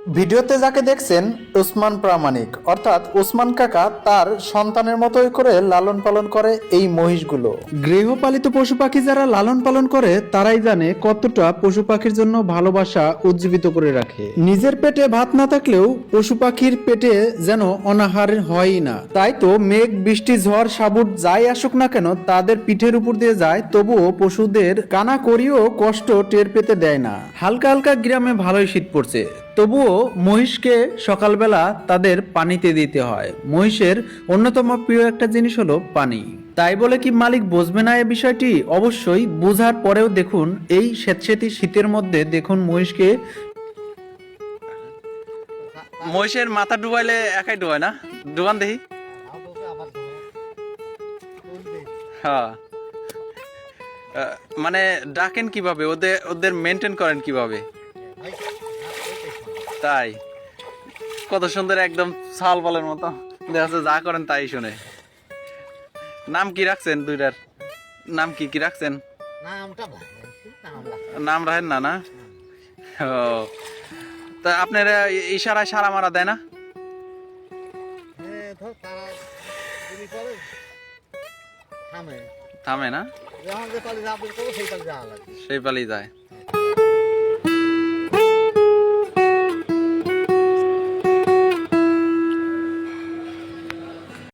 ভিডিওতে যাকে দেখছেন ওসমান প্রামাণিক অর্থাৎ ওসমান কাকা তার সন্তানের মতোই করে লালন পালন করে এই মহিষগুলো। গৃহপালিত পশু পাখি যারা লালন পালন করে তারাই জানে কতটা পশু পাখির জন্য ভালোবাসা উজ্জীবিত করে রাখে। নিজের পেটে ভাত না থাকলেও পশু পাখির পেটে যেন অনাহার হয়ই না। তাই তো মেঘ বৃষ্টি ঝড় সাবুট যাই আসুক না কেন তাদের পিঠের উপর দিয়ে যায়, তবুও পশুদের কানা করিও কষ্ট টের পেতে দেয় না। হালকা হালকা গ্রামে ভালোই শীত পড়ছে, তবুও মহিষকে সকালবেলা তাদের পানিতে দিতে হয়। মহিষের অন্যতম প্রিয় একটা জিনিস হলো পানি। তাই বলে কি মালিক বুঝবে না এই বিষয়টি? অবশ্যই বুঝার পরেও দেখুন এই স্যাঁতসেঁতে শীতের মধ্যে দেখুন মহিষের মাথা ডুবাইলে একাই ডুবায় না, ডুবান দেখি। হ্যাঁ, মানে ডাকেন কিভাবে, ওদের ওদের মেনটেন করেন কিভাবে? তাই কত সুন্দর একদম ছাল বলের মতো দেখা যাচ্ছে, যা করেন তাই শুনে। নাম কি রাখছেন দুইটার? নাম কি কি রাখছেন? নাম রাখেন না না? ও, তা আপনারা ইশারায় সারা মারা দেয় না? থামে না, সেই পালি যায়।